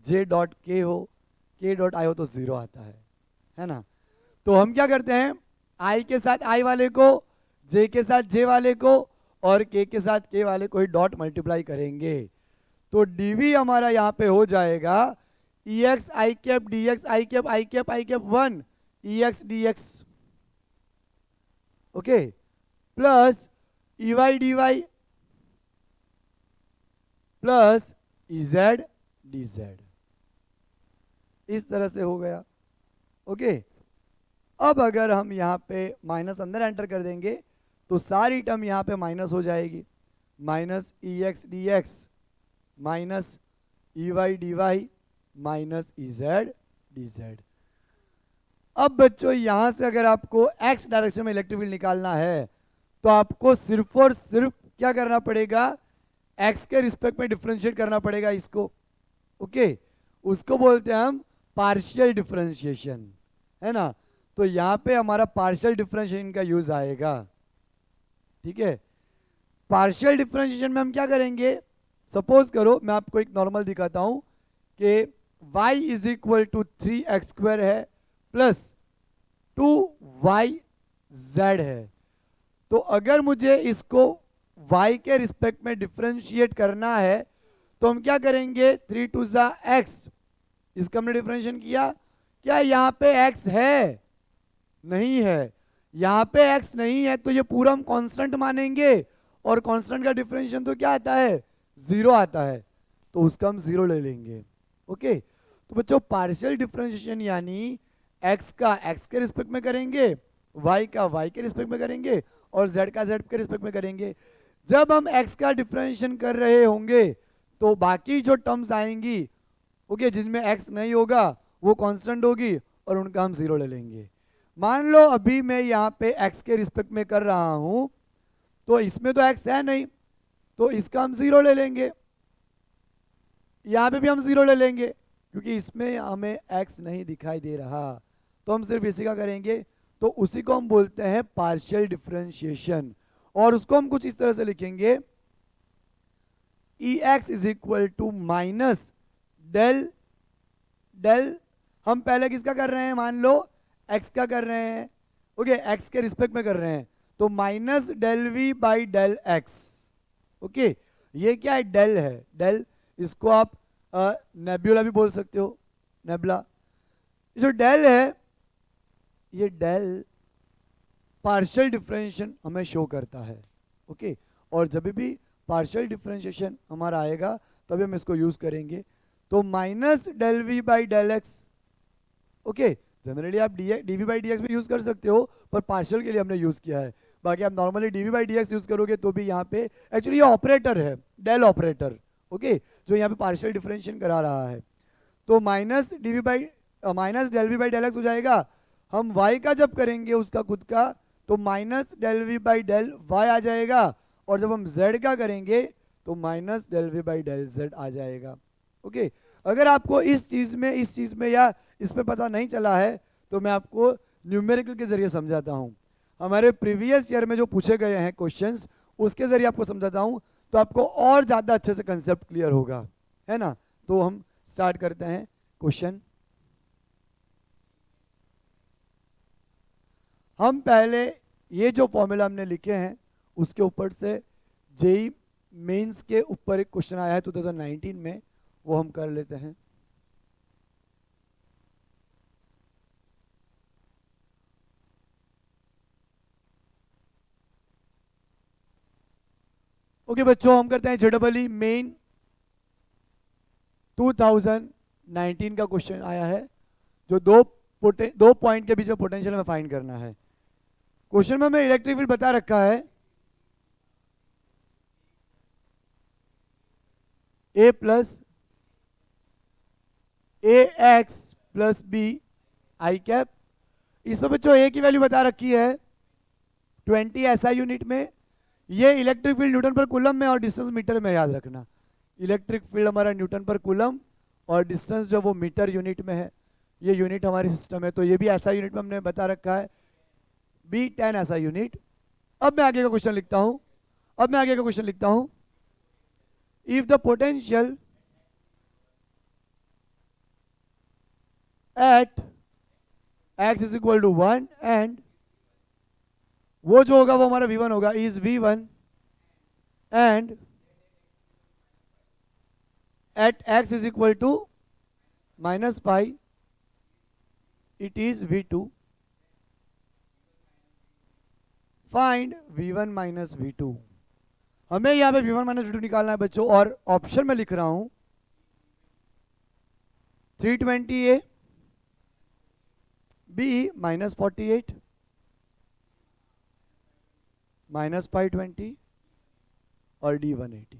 जे डॉट के हो, के डॉट आई हो तो 0 आता है ना। तो हम क्या करते हैं, आई के साथ आई वाले को, जे के साथ जे वाले को और के साथ के वाले को ही डॉट मल्टीप्लाई करेंगे तो dv हमारा यहाँ पे हो जाएगा E X I cap D X I cap I cap I cap 1 E X D X, okay, plus E Y D Y plus E Z D Z. इस तरह से हो गया, ओके। अब अगर हम यहाँ पे माइनस अंदर एंटर कर देंगे तो सारी टर्म यहाँ पे माइनस हो जाएगी, minus E X D X minus E Y D Y minus E Z D Z. अब बच्चों यहाँ से अगर आपको एक्स डायरेक्शन में इलेक्ट्रिक फील्ड निकालना है तो आपको सिर्फ और सिर्फ क्या करना पड़ेगा, एक्स के रिस्पेक्ट में डिफरेंशिएट करना पड़ेगा इसको, ओके, उसको बोलते हैं हम पार्शियल डिफरेंशिएशन, है ना। तो यहाँ पे हमारा पार्शियल डिफरेंशिएशन का यूज आएगा, ठीक है। पार्शियल डिफरेंशिएशन में हम क्या करेंगे, सपोज करो मैं आपको एक नॉर्मल दिखाता हूं कि y is equal to 3x square है प्लस 2yz है, तो अगर मुझे इसको y के रिस्पेक्ट में डिफरेंशिएट करना है तो हम क्या करेंगे, 3 2 x, इसका हमने डिफरेंशिएट किया, क्या यहाँ पे x है, नहीं है, यहाँ पे x नहीं है तो ये पूरा हम कांस्टेंट मानेंगे और कांस्टेंट का डिफरेंशिएशन तो क्या आता है, 0 आता है, तो उसका हम 0 ले लेंगे, ओके। तो बच्चों पार्शियल डिफरेंशिएशन यानी x का x के रिस्पेक्ट में करेंगे y का y के रिस्पेक्ट में करेंगे और z का z के रिस्पेक्ट में करेंगे। जब हम x का डिफरेंशिएशन कर रहे होंगे तो बाकी जो टर्म्स आएंगी ओके जिनमें x नहीं होगा वो कांस्टेंट होगी और उनका हम 0 ले लेंगे। मान लो अभी मैं यहाँ पे x के रिस्पेक्ट में कर रहा हूं तो इसमें तो x है नहीं तो इसका हम 0 ले लेंगे, यहाँ पे भी हम 0 ले लेंगे क्योंकि इसमें हमें x नहीं दिखाई दे रहा, तो हम सिर्फ इसी का करेंगे। तो उसी को हम बोलते हैं पार्शियल डिफरेंशिएशन और उसको हम कुछ इस तरह से लिखेंगे ex is equal to minus del del, हम पहले किसका कर रहे हैं, मान लो x का कर रहे हैं ओके x के रिस्पेक्ट में कर रहे हैं तो minus del V by del X okay. ये क्या है, डेल है, डेल इसको आप नेब्यूला भी बोल सकते हो, नेबुला। जो डेल है ये डेल पार्शियल डिफरेंशिएशन हमें शो करता है ओके। और जब भी पार्शियल डिफरेंशिएशन हमारा आएगा तभी हम इसको यूज करेंगे। तो minus del V by del X okay. Generally आप D V by D X भी यूज कर सकते हो पर पार्शियल के लिए हमने यूज किया है, बाकी आप normally D V by D X use करोगे तो भी यहाँ पे एक्चुअली ये ऑपरेटर है डेल ऑपरेटर ओके जो यहाँ पे पार्शियल डिफरेंशिएशन करा रहा है। तो minus D V by minus del V by del X हो जाएगा। हम y का जब करेंगे उसका खुद का तो minus del V by del y आ जाएगा और जब हम z का करेंगे तो minus del V by del z आ जाएगा ओके। अगर आपको इस चीज में या इसमें पता नहीं चला है तो मैं आपको न्यूमेरिकल के जरिए समझाता हूँ। हमारे प्रीवियस ईयर में जो पूछे गए हैं क्वेश्चंस उसके जरिए आपको समझाता हूँ तो आपको और ज़्यादा अच्छे से कंसेप्ट क्लियर होगा, है ना। तो हम स्टार्ट करते हैं क्वेश्चन। हम पहले ये जो फॉर्मूला हमने लिखे हैं उसके ऊपर से जेई मेंस के ऊपर एक क्वेश्चन आया है 2019 में, वो हम कर लेते हैं। ओके बच्चों, हम करते हैं जेडबलई मेन 2019 का क्वेश्चन आया है जो दो पॉइंट के बीच में पोटेंशियल में फाइंड करना है। क्वेश्चन में हमें इलेक्ट्रिक फील्ड बता रखा है A plus A X plus B I cap. इसमें बच्चों ए की वैल्यू बता रखी है 20 एसआई यूनिट में। ये इलेक्ट्रिक फील्ड न्यूटन पर कूलम में और डिस्टेंस मीटर में, याद रखना। इलेक्ट्रिक फील्ड हमारा न्यूटन पर कूलम और डिस्टेंस जो वो मीटर यूनिट में है। ये यूनिट हमारी सिस्टम है तो ये भी ऐसा यूनिट में हमने बता रखा है बी 10 ऐसा यूनिट। अब मैं आगे का क्वेश्चन लिखता हूं if the potential at x is equal to 1 and वो जो होगा वो हमारा v1 होगा, is v1 and at x is equal to minus pi it is v2। Find v1 minus v2। हमें यहां पे v1 माइनस v2 निकालना है बच्चों और ऑप्शन में लिख रहा हूं 320a b माइनस 48 माइनस 520 और d 180।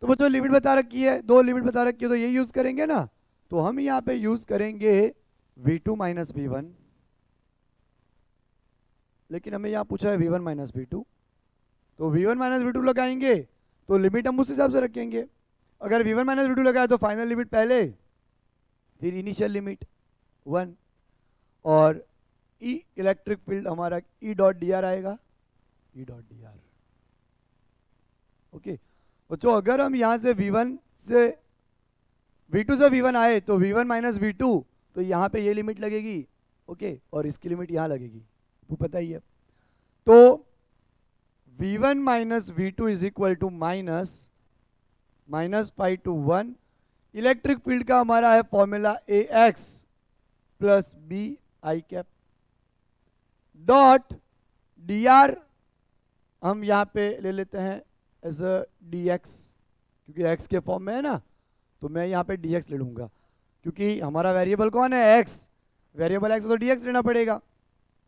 तो बच्चों लिमिट बता रखी है, दो लिमिट बता रखी है तो ये यूज करेंगे ना। तो हम यहाँ पे यूज करेंगे v2 माइनस v1, लेकिन हमें यहाँ पूछा है v1 माइनस v2 तो v1 माइनस v2 लगाएंगे तो लिमिट हम उस हिसाब से रखेंगे। अगर v1 माइनस v2 लगाए तो फाइनल लिमिट पहले फिर इनिशियल लिमिट 1 और ई इलेक्ट्रिक फील्ड हमारा ई डॉट डी आर आएगा, ई डॉट डी आर ओके। बच्चों अगर हम यहाँ से v1 से v2 से v1 आए तो v1 माइनस v2 तो यहाँ पे ये लिमिट लगेगी ओके और इसकी लिमिट यहाँ लगेगी, वो पता ही है। तो v1 minus v2 is equal to minus 5 to 1। Electric field का हमारा है formula A X plus B I cap dot D R हम यहाँ पे ले लेते हैं एज अ डी एक्स, क्योंकि एक्स के फॉर्म में है ना तो मैं यहाँ पे डी एक्स ले लूँगा क्योंकि हमारा वेरिएबल कौन है एक्स, वेरिएबल एक्स तो डी एक्स लेना पड़ेगा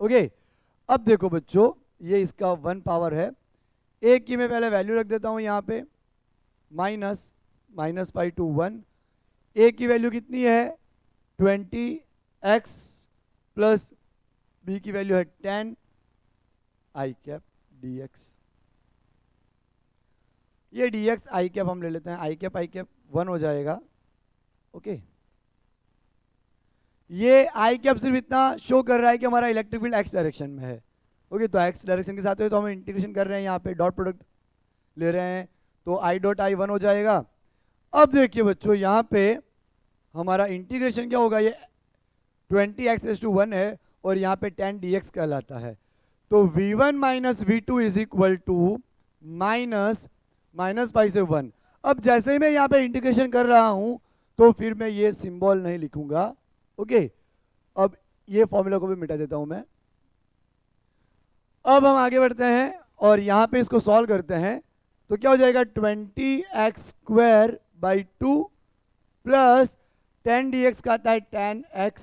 ओके। अब देखो बच्चों, ये इसका 1 पावर है, ए की मैं पहले वैल्यू रख देता हूँ यहाँ पे, -5 to 1। ए की वैल्यू कितनी है 20x प्लस बी की वैल्यू है 10 आई कैप dx। ये dx आई कैप हम ले लेते हैं, आई कैप 1 हो जाएगा। ओके, ये आई कैप सिर्फ इतना शो कर रहा है कि हमारा इलेक्ट्रिक फील्ड एक्स डायरेक्शन में है। ओके, तो एक्स डायरेक्शन के साथ है तो हम इंटीग्रेशन कर रहे हैं, यहाँ पे डॉट प्रोडक्ट ले रहे हैं, तो आई डॉट आई 1 हो जाएगा। अब देखिए बच्चों, यहाँ पे हमारा इंटीग्रेशन क्या होगा, ये 20x⁻1 है और यहाँ पे 10 dx कहलाता है। तो v1 minus v2 is equal to -5 से 1। अब जैसे ही मैं यहाँ पे इंटीग्रेशन कर रहा हूँ तो फिर मैं ये सिंबल नहीं लिखूंगा। ओके, अब ये फॉर्मूला को भी मिटा देता हूं मैं। अब हम आगे बढ़ते हैं और यहाँ पे इसको सॉल्व करते हैं, तो क्या हो जाएगा 20x²/2 प्लस 10 dx का आता है 10x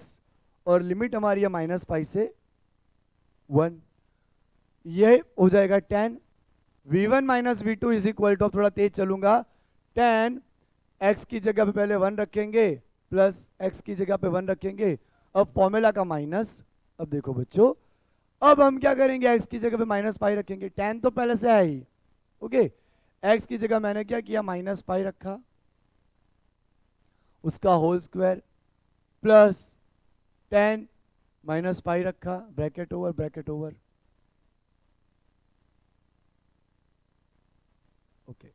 और लिमिट हमारी है -5 से 1। ये हो जाएगा 10। v1 minus v2 is equal to, अब थोड़ा तेज चलूंगा, 10 x की जगह पे पहले 1 रखेंगे प्लस x की जगह पे 1 रखेंगे, अब फॉर्मूला का माइनस। अब देखो बच्चों, अब हम क्या करेंगे, x की जगह पे -5 रखेंगे, 10 तो पहले से है ही। ओके, x की जगह मैंने क्या किया, -5 रखा, उसका होल स्क्वायर प्लस 10 -5 रखा, ब्रैकेट ओवर। ओके,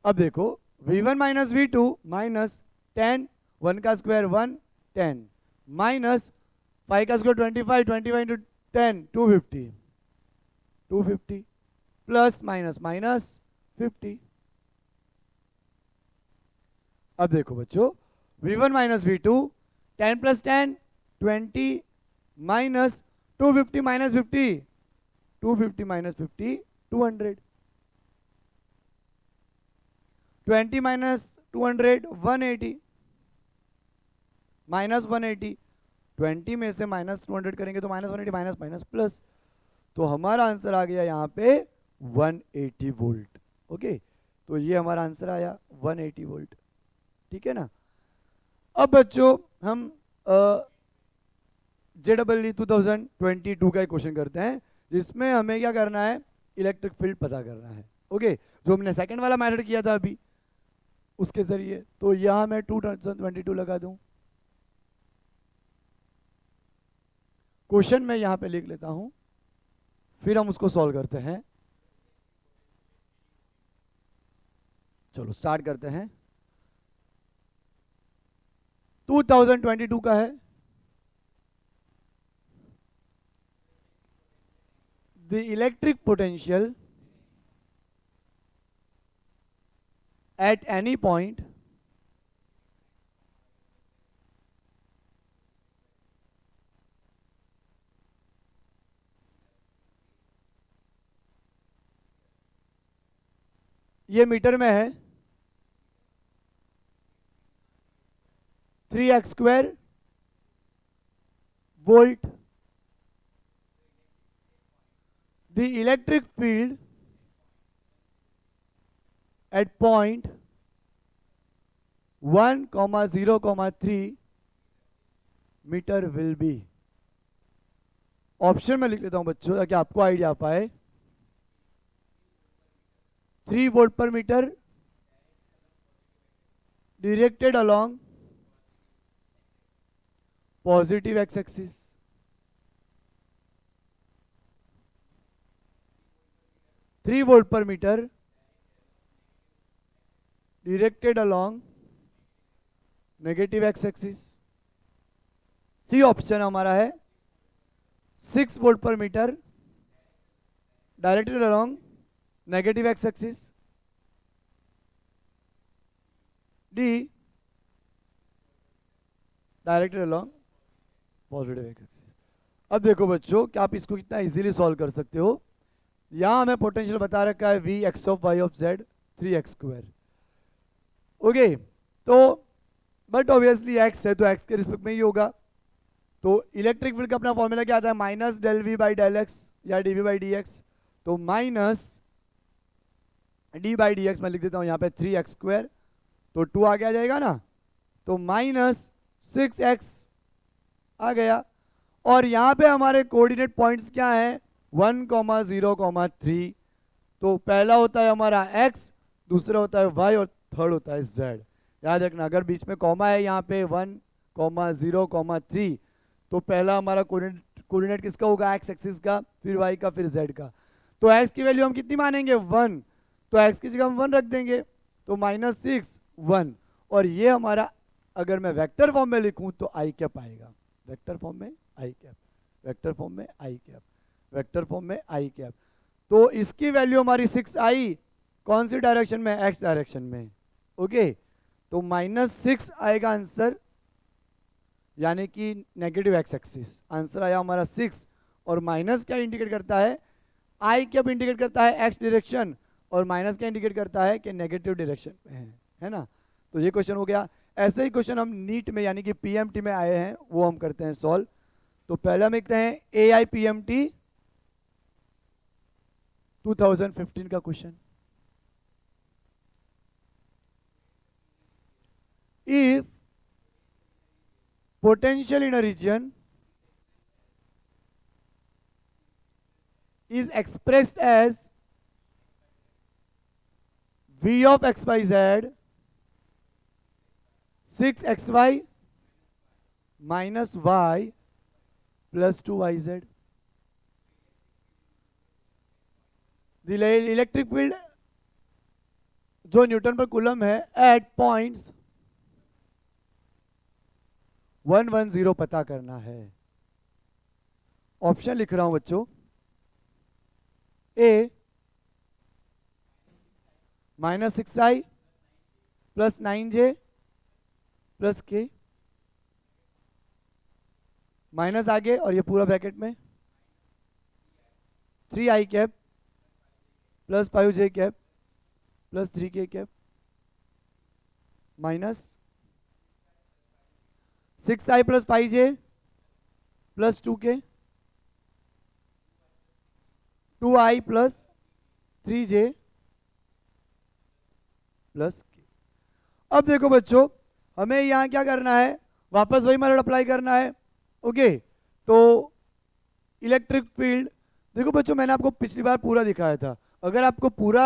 अब देखो v1 माइनस v2 माइनस 10, 1 का स्क्वायर 1, 10 माइनस 5 का स्क्वायर 25 इंटू 10 250 प्लस माइनस 50। अब देखो बच्चों, v1 minus v2 10 plus 10 20 minus 250 minus 50 250 minus 50 200, 20 minus 200 180 minus 180, 20 में से माइनस 200 करेंगे तो -180 माइनस प्लस, तो हमारा आंसर आ गया यहाँ पे 180 वोल्ट। ओके, तो ये हमारा आंसर आया 180 वोल्ट। ठीक है ना। अब बच्चों हम JEE 2022 का एक क्वेश्चन करते हैं, जिसमें हमें क्या करना है, इलेक्ट्रिक फील्ड पता करना है। ओके, जो हमने सेकंड वाला मेथड किया था अभी उसके जरिए, तो यहां मैं 2022 लगा दूं। क्वेश्चन मैं यहां पे लिख लेता हूं, फिर हम उसको सॉल्व करते हैं। चलो स्टार्ट करते हैं। 2022 का है, the electric potential at any point ये मीटर में है, 3x² volt. The electric field at point 1, 0, 3 metre will be। Option में लिख लेता हूं बच्चों ताकि आपको आइडिया आ पाए। 3 volt per metre directed along positive x-axis, 3 volt per metre directed along negative x-axis। C option हमारा है 6 volt per metre directed along negative x-axis। D directed along positive x-axis। अब देखो बच्चों कि आप इसको कितना इजीली सॉल्व कर सकते हो। यहां हमें पोटेंशियल बता रखा है v x of y of z 3x²। Okay, तो बट ऑब्वियसली x है तो x के रिस्पेक्ट में ही होगा। तो इलेक्ट्रिक फील्ड का अपना फॉर्मूला क्या आता है, minus del V by del X या D V by D X. तो minus D by D X मैं लिख देता हूँ यहाँ पे 3x², तो 2 आगे आ जाएगा ना, तो -6x आ गया। और यहाँ पे हमारे कोऑर्डिनेट पॉइंट्स क्या हैं, 1, 0, 3। तो पहला होता है हमारा x, दूसरा होता है y और थर्ड होता है z। याद रखना अगर बीच में कॉमा है यहाँ पे 1, 0, 3, तो पहला हमारा कोऑर्डिनेट किसका होगा, x एक्सिस का, फिर y का, फिर z का। तो x की वैल्यू हम कितनी मानेंगे, 1, तो x की जगह हम 1 रख देंगे, तो -6, 1। और ये हमारा अगर मैं वेक्टर फॉर्म में लिखूं तो i कैप आएगा, वेक्टर फॉर्म में i कैप, वेक्टर फॉर्म में i कैप, वेक्टर फॉर्म में i कैप। तो इसकी वैल्यू हमारी 6i कौन सी डायरेक्शन में, x डायरेक्शन में। ओके, तो -6 आएगा आंसर, यानी कि नेगेटिव x एक्सिस। आंसर आया हमारा 6, और माइनस क्या इंडिकेट करता है, i कैप इंडिकेट करता है x डायरेक्शन, और माइनस क्या इंडिकेट करता है कि नेगेटिव डायरेक्शन में है ना। तो ये क्वेश्चन हो गया। ऐसे ही क्वेश्चन हम नीट में यानी कि पीएमटी में आए हैं, वो हम करते हैं सॉल्व। तो पहले हम लिखते हैं AIPMT 2015 का question. If potential in a region is expressed as V of XYZ 6xy minus y plus 2yz, the electric field जो न्यूटन पर कूलम है एट पॉइंट्स 110 पता करना है। ऑप्शन लिख रहा हूं बच्चों, ए -6i plus 9j plus k, minus आगे और ये पूरा ब्रैकेट में 3i cap plus 5j cap plus 3k cap minus 6i plus 5j plus 2k, 2i plus 3j plus k। अब देखो बच्चों, हमें यहाँ क्या करना है, वापस वही मेथड अप्लाई करना है। ओके, तो इलेक्ट्रिक फील्ड, देखो बच्चों मैंने आपको पिछली बार पूरा दिखाया था। अगर आपको पूरा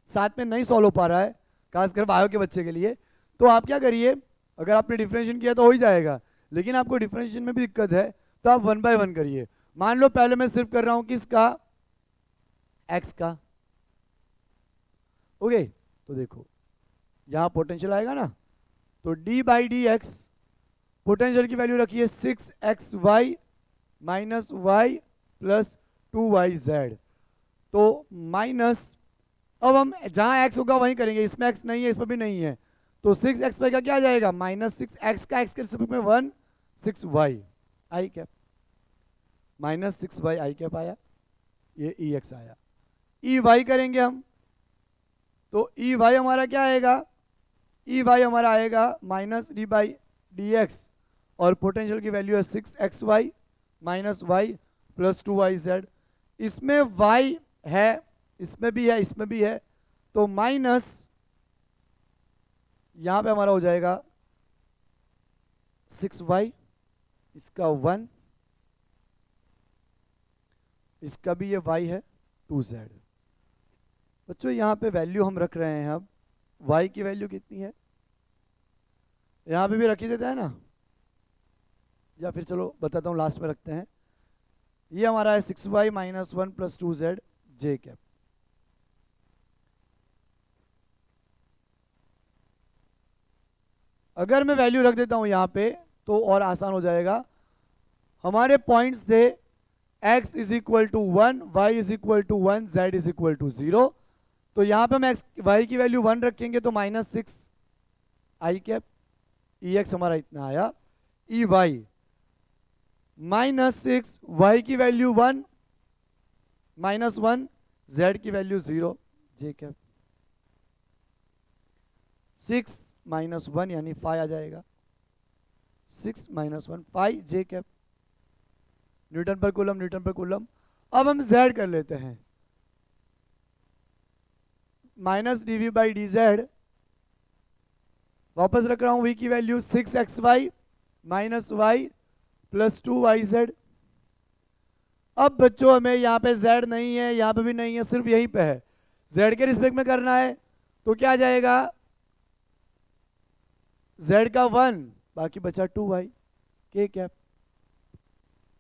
साथ में नहीं सॉल्व हो पा रहा है, खासकर बायो के बच्चे के लिए, तो आप क्या करिए, अगर आपने डिफरेंशिएशन किया तो हो ही जाएगा, लेकिन आपको डिफरेंशिएशन में भी दिक्कत है तो आप 1 बाय 1 करिए। मान लो पहले मैं सिर्फ कर रहा हूं किसका, x का। ओके, तो देखो यहां पोटेंशियल आएगा ना, तो d by D x, potential की वैल्यू रखिए 6xy minus y plus 2yz, तो माइनस, अब हम जहां x होगा वहीं करेंगे, इसमें x नहीं है, इसमें भी नहीं है, तो 6xy का क्या आ जाएगा, -6x का x के रिस्पेक्ट में 1, 6y आई कैप, -6y आई कैप आया, ये ex आया। ey करेंगे हम, तो ey हमारा क्या आएगा, ey हमारा आएगा minus D by D x, और पोटेंशियल की वैल्यू है 6xy minus y plus 2yz। इसमें y है, इसमें भी है, इसमें भी है, तो माइनस यहां पे हमारा हो जाएगा 6y, इसका 1, इसका भी ये y है 2z। बच्चों यहां पे वैल्यू हम रख रहे हैं, अब y की वैल्यू कितनी है, यहां पे भी रख ही देता है ना, या फिर चलो बताता हूं लास्ट में रखते हैं। ये हमारा है 6y minus 1 plus 2z j cap. अगर मैं वैल्यू रख देता हूं यहां पे तो और आसान हो जाएगा। हमारे पॉइंट्स थे x is equal to 1, y is equal to 1, z is equal to 0। तो यहां पे हम y की वैल्यू 1 रखेंगे तो -6 आई कैप, ex हमारा इतना आया, ई वाई -6 y की वैल्यू 1 -1 z की वैल्यू 0 j कैप, 6 -1 यानी 5 आ जाएगा, 6 -1 5 j कैप। न्यूटन पर कूलम, न्यूटन पर कूलम। अब हम z कर लेते हैं, minus D by D Z, वापस रख रहा हूं v की value 6xy minus Y plus 2yz। अब बच्चों हमें यहाँ पे z नहीं है, यहाँ पे भी नहीं है, सिर्फ यहीं पे है, z के रिस्पेक्ट में करना है, तो क्या जाएगा, z का 1, बाकी बचा 2y k कैप,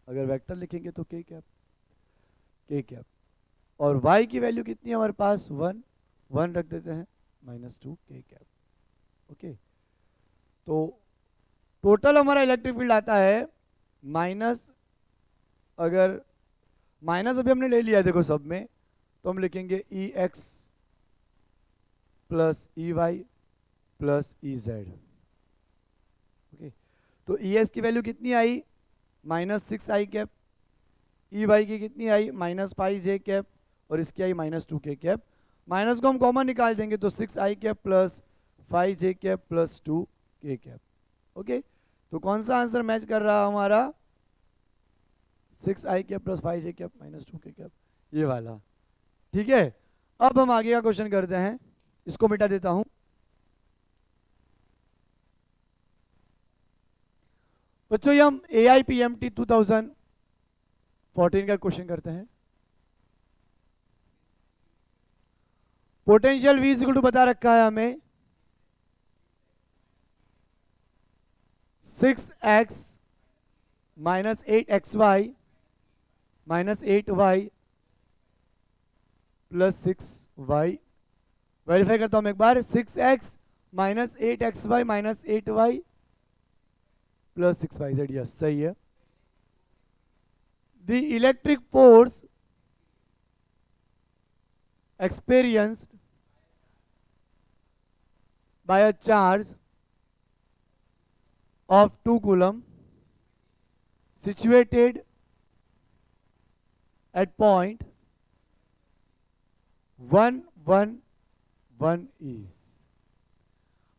अगर वेक्टर लिखेंगे तो k कैप, k कैप, और y की वैल्यू कितनी है हमारे पास, 1, 1 रख देते हैं, माइनस 2 k कैप। ओके, तो टोटल हमारा इलेक्ट्रिक फील्ड आता है माइनस, अगर माइनस अभी हमने ले लिया देखो सब में, तो हम लिखेंगे E X plus E Y plus E Z. Okay, तो ई एक्स की वैल्यू कितनी आई, minus 6 I cap, E Y की कितनी आई, माइनस 5 जे कैप, और इसकी आई माइनस 2 के कैप। माइनस को हम कॉमन निकाल देंगे तो 6 I cap plus 5 J cap plus 2 के कैप। ओके, तो कौन सा आंसर मैच कर रहा हमारा, 6 I cap plus 5 J cap minus 2 के कैप, ये वाला। ठीक है, अब हम आगे का क्वेश्चन करते हैं, इसको मिटा देता हूं। बच्चों ये हम AIPMT 2014 का क्वेश्चन करते हैं। पोटेंशियल V इक्वल टू बता रखा है हमें 6x minus 8xy minus 8y plus 6y। Verify करता हूं मैं एक बार, 6x minus 8xy minus 8y plus 6yz, yes सही है। The electric force experienced by a charge of 2 coulomb situated at point 1 1 1 is।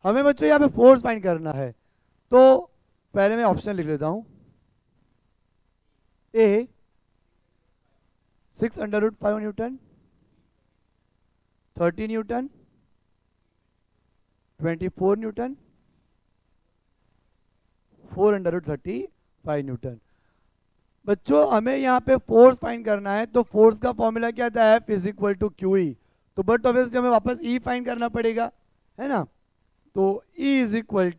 हमें बच्चों यहाँ पे फोर्स फाइंड करना है, तो पहले मैं ऑप्शन लिख लेता हूं। ए 6√5 न्यूटन, 30 न्यूटन, 24 न्यूटन, 435 न्यूटन। बच्चों हमें यहाँ पे फोर्स फाइंड करना है, तो फोर्स का फॉर्मूला क्या था है, F equal to Q E, तो बट ऑब्वियसली हमें वापस E फाइंड करना पड़ेगा, है ना। तो E is equal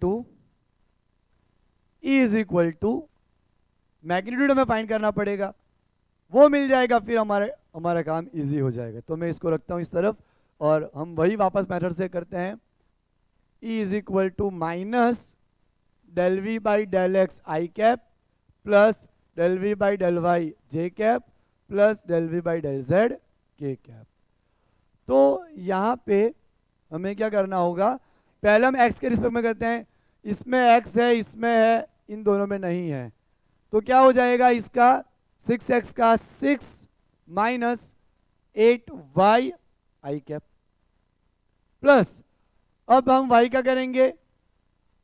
to magnitude हमें फाइंड करना पड़ेगा, वो मिल जाएगा, फिर हमारा काम इजी हो जाएगा। तो मैं इसको रखता हूँ इस तरफ, और हम वही वापस मेथड से करते हैं। E is equal to minus del V by del X I cap plus del V by del Y J cap plus del V by del Z K cap. तो यहाँ पे हमें क्या करना होगा, पहले हम x के रिस्पेक्ट में करते हैं, इसमें x है, इसमें है, इन दोनों में नहीं है, तो क्या हो जाएगा इसका 6x का 6 माइनस 8y आई कैप प्लस, अब हम y का करेंगे,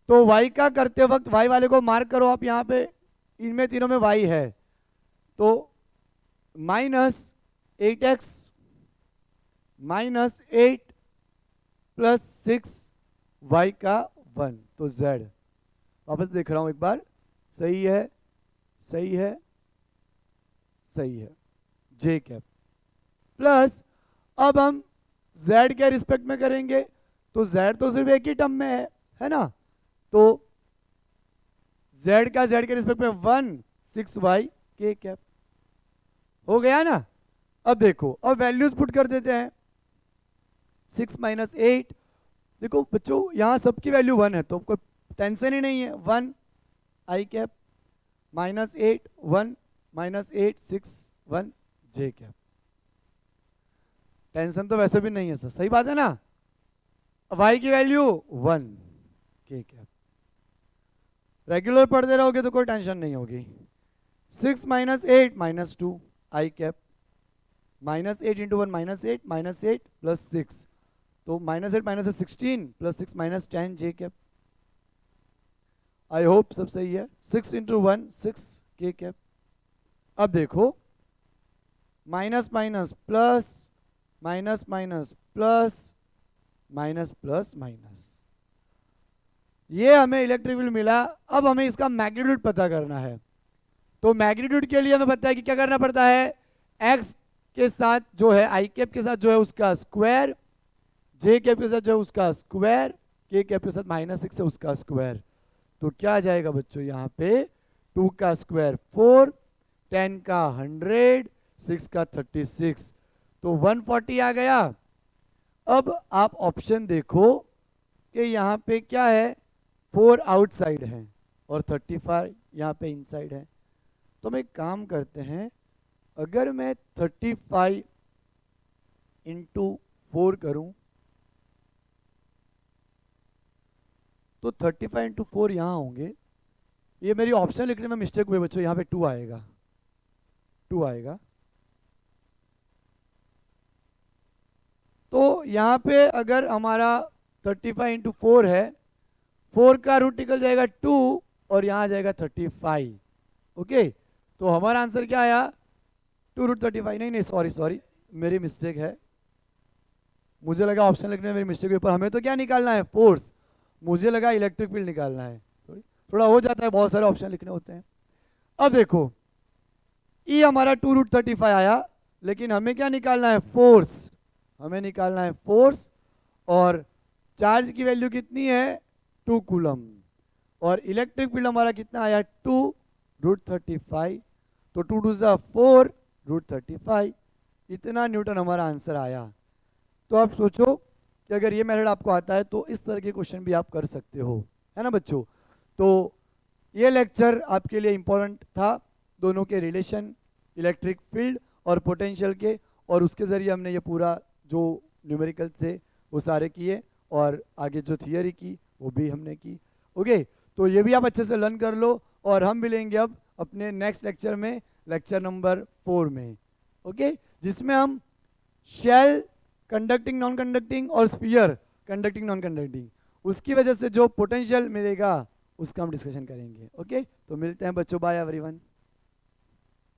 तो y का करते वक्त y वाले को मार्क करो आप यहाँ पे, इनमें तीनों में y है, तो minus 8x minus 8 plus 6y का 1, तो z। वापस देख रहा हूं एक बार, सही है, सही है, सही है, j कैप प्लस, अब हम z के रिस्पेक्ट में करेंगे, तो z तो सिर्फ एक ही टर्म में है ना, तो z का z के रिस्पेक्ट में 1 6y k कैप हो गया ना। अब देखो, अब वैल्यूज पुट कर देते हैं, 6 माइनस 8, देखो बच्चों यहाँ सबकी वैल्यू 1 है, तो कोई टेंशन ही नहीं है, 1 आई कैप माइनस 8 1 माइनस 8 6 1 जे कैप, टेंशन तो वैसे भी नहीं है सर, सही बात है ना। y की वैल्यू 1 के कैप, रेगुलर पढ़ते रहोगे तो कोई टेंशन नहीं होगी। 6 minus 8 minus 2 I cap, minus 8 into 1 minus 8 plus 6, तो minus 8 minus 16 plus 6 minus 10 J cap. I hope सब सही है। 6 इंटू 1 6 के कैप, अब देखो, minus minus plus, minus minus plus, minus plus minus, ये हमें इलेक्ट्रिक फील्ड मिला। अब हमें इसका मैग्नीट्यूड पता करना है। तो मैग्नीट्यूड के लिए हमें पता है कि क्या करना पड़ता है, एक्स के साथ जो है, आई कैप के साथ जो है उसका स्क्वायर, जे कैप के साथ जो है उसका स्क्वायर, के कैप के साथ -6 है उसका स्क्वायर। तो क्या आ जाएगा बच्चों यहाँ पे, 2 का स्क्वायर 4, 10 का 100, 6 का 36, तो 140 आ गया। अब आप ऑप्शन देखो कि यहाँ पे क्या है, 4 आउटसाइड है और 35 यहाँ पे इनसाइड है। तो हम एक काम करते हैं, अगर मैं 35 इंटू 4 करूं तो 35 इंटू 4 यहाँ होंगे। ये मेरी ऑप्शन लिखने में मिस्टेक हुई बच्चों, यहाँ पे 2 आएगा, 2 आएगा। तो यहाँ पे अगर हमारा 35 इंटू 4 है, 4 का रूट निकल जाएगा 2 और यहाँ आ जाएगा 35। ओके, तो हमारा आंसर क्या आया, 2 रूट 35। नहीं नहीं, सॉरी सॉरी, मेरी मिस्टेक है, मुझे लगा ऑप्शन लिखने में मेरी मिस्टेक हुई, पर हमें तो क्या निकालना है, फोर्स। मुझे लगा इलेक्ट्रिक फील्ड निकालना है। थोड़ा हो जाता है, बहुत सारे ऑप्शन लिखने होते हैं। अब देखो, ई हमारा 2 रूट 35 आया, लेकिन हमें क्या निकालना है, फोर्स। हमें निकालना है फोर्स, और चार्ज की वैल्यू कितनी है, 2 कूलम, और इलेक्ट्रिक फील्ड हमारा कितना आया, 2 रूट 35। तो 2 टू ज़ा 4 रूट 35, इतना न्यूटन हमारा आंसर आया। तो आप सोचो कि अगर ये मेथड आपको आता है तो इस तरह के क्वेश्चन भी आप कर सकते हो, है ना बच्चों। तो ये लेक्चर आपके लिए इम्पोर्टेंट था, दोनों के रिलेशन, इलेक्ट्रिक फील्ड और पोटेंशियल के, और उसके ज़रिए हमने ये पूरा जो न्यूमेरिकल थे वो सारे किए, और आगे जो थियरी की वो भी हमने की। ओके, तो ये भी आप अच्छे से लर्न कर लो, और हम मिलेंगे अब अपने नेक्स्ट लेक्चर में, लेक्चर नंबर 4 में। ओके, जिसमें हम शेल कंडक्टिंग नॉन कंडक्टिंग और स्फीयर कंडक्टिंग नॉन कंडक्टिंग, उसकी वजह से जो पोटेंशियल मिलेगा उसका हम डिस्कशन करेंगे। ओके, तो मिलते हैं बच्चों, बाय एवरीवन।